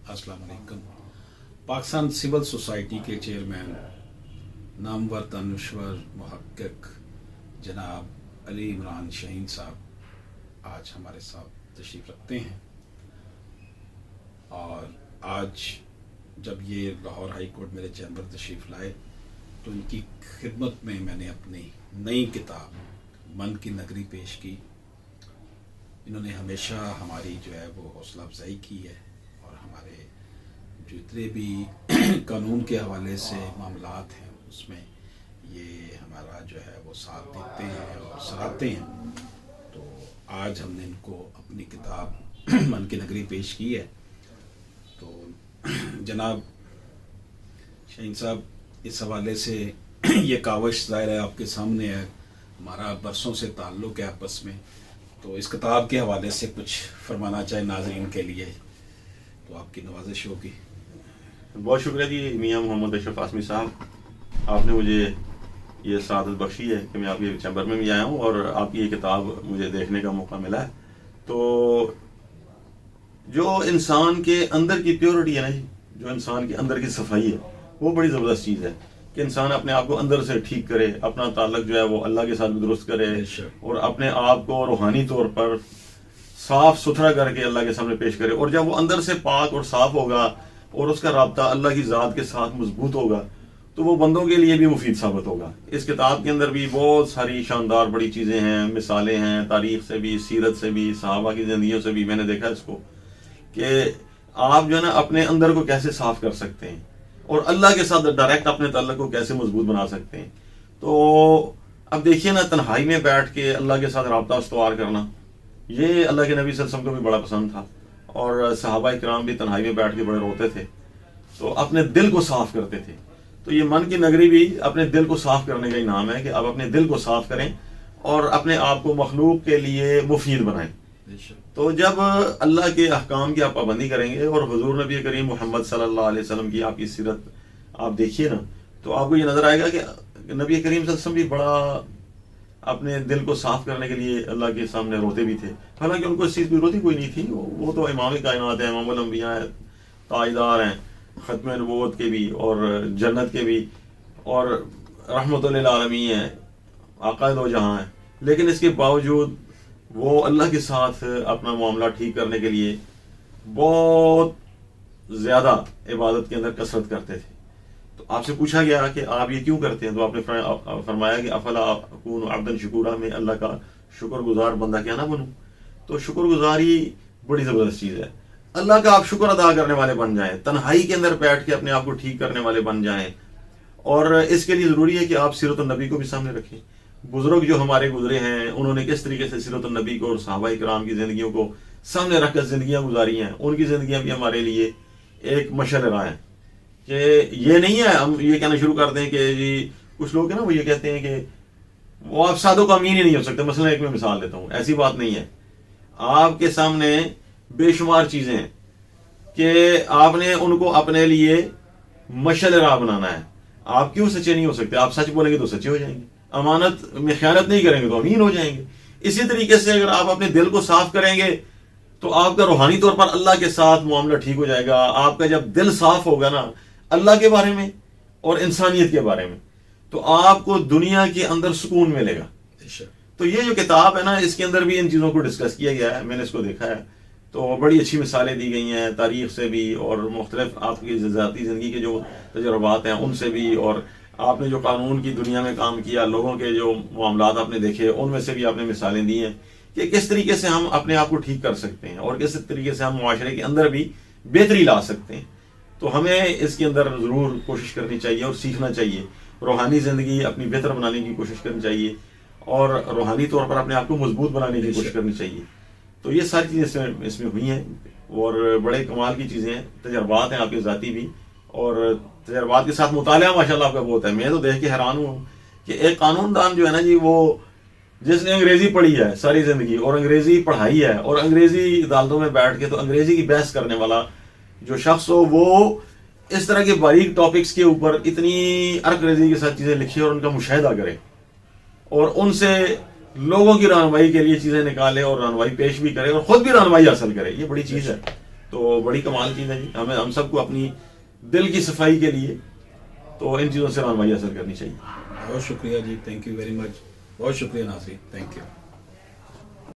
अस्सलाम वालेकुम। Pakistan civil society के चेयरमैन नामवर दानश्वर मुहक्किक जनाब अली इमरान शाहीन साहब आज हमारे साथ तशरीफ़ रखते हैं। और आज जब ये लाहौर हाई कोर्ट मेरे चैम्बर तशरीफ़ लाए तो इनकी खिदमत में मैंने अपनी नई किताब मन की नगरी पेश की। इन्होंने हमेशा हमारी जो है वो हौसला अफजाई की है और हमारे जितने भी कानून के हवाले से मामलात हैं उसमें ये हमारा जो है वो साथ देते हैं और सराहते हैं। तो आज हमने इनको अपनी किताब मन की नगरी पेश की है। तो जनाब शाहीन साहब, इस हवाले से ये कावश ज़ाहिर है आपके सामने है, हमारा बरसों से ताल्लुक़ है आपस में। तो इस किताब के हवाले से कुछ फरमाना चाहे नाज़रीन के लिए तो आपकी नवाजिश होगी। बहुत शुक्रिया जी मियाँ मोहम्मद अशरफ आसमी साहब, आपने मुझे ये सआदत बख्शी है कि मैं आपके चैम्बर में भी आया हूँ और आपकी ये किताब मुझे देखने का मौका मिला है। तो जो इंसान के अंदर की प्योरिटी है ना जी, जो इंसान के अंदर की सफाई है, वो बड़ी ज़बरदस्त चीज़ है कि इंसान अपने आप को अंदर से ठीक करे, अपना ताल्लुक जो है वो अल्लाह के साथ भी दुरुस्त करे और अपने आप को रूहानी तौर पर साफ सुथरा करके अल्लाह के सामने पेश करे। और जब वो अंदर से पाक और साफ होगा और उसका राब्ता अल्लाह की ज़ात के साथ मजबूत होगा तो वो बंदों के लिए भी मुफीद साबित होगा। इस किताब के अंदर भी बहुत सारी शानदार बड़ी चीज़ें हैं, मिसालें हैं, तारीख से भी, सीरत से भी, सहाबा की ज़िंदगियों से भी मैंने देखा इसको कि आप जो है ना अपने अंदर को कैसे साफ कर सकते हैं और अल्लाह के साथ डायरेक्ट अपने ताल्लुक को कैसे मजबूत बना सकते हैं। तो अब देखिए ना, तन्हाई में बैठ के अल्लाह के साथ राब्ता इस्तवार करना, ये अल्लाह के नबी सल्लल्लाहु अलैहि वसल्लम को भी बड़ा पसंद था और सहाबा इकराम भी तन्हाई में बैठ के बड़े रोते थे, तो अपने दिल को साफ करते थे। तो ये मन की नगरी भी अपने दिल को साफ करने का ही नाम है कि आप अपने दिल को साफ करें और अपने आप को मखलूक के लिए मुफीद बनाएं। तो जब अल्लाह के अहकाम की आप पाबंदी करेंगे और हुजूर नबी करीम मोहम्मद सल्लल्लाहु अलैहि वसल्लम की आपकी सीरत आप देखिए ना, तो आपको ये नजर आएगा कि नबी करीम सल्लल्लाहु अलैहि वसल्लम भी बड़ा अपने दिल को साफ करने के लिए अल्लाह के सामने रोते भी थे। हालांकि उनको इस चीज़ की जरूरत ही कोई नहीं थी, वो तो इमाम कायनात है, इमामुल अंबिया है, ताजदार हैं, खत्म नबूवत के भी और जन्नत के भी और रहमतुल लिल आलमीन हैं, आका दो जहां हैं। लेकिन इसके बावजूद वो अल्लाह के साथ अपना मामला ठीक करने के लिए बहुत ज़्यादा इबादत के अंदर कसरत करते थे। तो आपसे पूछा गया कि आप ये क्यों करते हैं, तो आपने फरमाया कि अफला अकून अब्दन शुकूरा, में अल्लाह का शुक्रगुजार बंदा क्या ना बनूं। तो शुक्रगुजारी बड़ी ज़बरदस्त चीज़ है, अल्लाह का आप शुक्र अदा करने वाले बन जाएं, तन्हाई के अंदर बैठ के अपने आप को ठीक करने वाले बन जाएं। और इसके लिए ज़रूरी है कि आप सीरत नबी को भी सामने रखें। बुजुर्ग जो हमारे गुजरे हैं उन्होंने किस तरीके से सीरत नबी को और सहाबा इकराम की ज़िंदगियों को सामने रखकर ज़िंदगियाँ गुजारी हैं, उनकी ज़िंदगियाँ भी हमारे लिए एक मशअल राह है। कि ये नहीं है हम ये कहना शुरू कर दें कि जी कुछ लोग हैं ना वो ये कहते हैं कि वो आप सादों का अमीन ही नहीं हो सकते। मसलन एक मैं मिसाल देता हूँ, ऐसी बात नहीं है। आपके सामने बेशुमार चीज़ें हैं कि आपने उनको अपने लिए मशअल राह बनाना है। आप क्यों सच्चे नहीं हो सकते? आप सच बोलेंगे तो सच्चे हो जाएंगे, अमानत में ख़यानत नहीं करेंगे तो अमीन हो जाएंगे। इसी तरीके से अगर आप अपने दिल को साफ करेंगे तो आपका रूहानी तौर पर अल्लाह के साथ मामला ठीक हो जाएगा। आपका जब दिल साफ होगा ना अल्लाह के बारे में और इंसानियत के बारे में, तो आपको दुनिया के अंदर सुकून मिलेगा। तो ये जो किताब है ना, इसके अंदर भी इन चीज़ों को डिस्कस किया गया है, मैंने इसको देखा है। तो बड़ी अच्छी मिसालें दी गई हैं तारीख से भी और मुख्तलिफ आपकी ज़ाती ज़िंदगी के जो तजुर्बात हैं उनसे भी, और आपने जो कानून की दुनिया में काम किया, लोगों के जो मामलात आपने देखे उनमें से भी आपने मिसालें दी हैं कि किस तरीके से हम अपने आप को ठीक कर सकते हैं और किस तरीके से हम मुआशरे के अंदर भी बेहतरी ला सकते हैं। तो हमें इसके अंदर ज़रूर कोशिश करनी चाहिए और सीखना चाहिए, रूहानी ज़िंदगी अपनी बेहतर बनाने की कोशिश करनी चाहिए और रूहानी तौर पर अपने आप को मजबूत बनाने की कोशिश करनी चाहिए। तो ये सारी चीज़ें इसमें हुई हैं और बड़े कमाल की चीज़ें हैं, तजर्बात हैं आपके ज़ाती भी और तजर्बात के साथ मुताला माशाल्लाह आपका बहुत है। मैं तो देख के हैरान हूँ कि एक कानूनदान जो है ना जी, वो जिसने अंग्रेज़ी पढ़ी है सारी ज़िंदगी और अंग्रेज़ी पढ़ाई है और अंग्रेज़ी अदालतों में बैठ के तो अंग्रेज़ी की बहस करने वाला जो शख्स हो, वो इस तरह के बारीक टॉपिक्स के ऊपर इतनी अरकरेज़ी के साथ चीज़ें लिखे और उनका मुशाहिदा करे और उनसे लोगों की रहनुमाई के लिए चीज़ें निकाले और रहनुमाई पेश भी करे और ख़ुद भी रहनुमाई हासिल करे। ये बड़ी चीज़ है। تو بڑی کمال چیز ہے جی. ہم سب کو اپنی دل کی صفائی کے لیے تو ان چیزوں سے رہنمائی حاصل کرنی چاہیے. بہت شکریہ جی, تھینک یو ویری مچ. بہت شکریہ ناظرین, تھینک یو.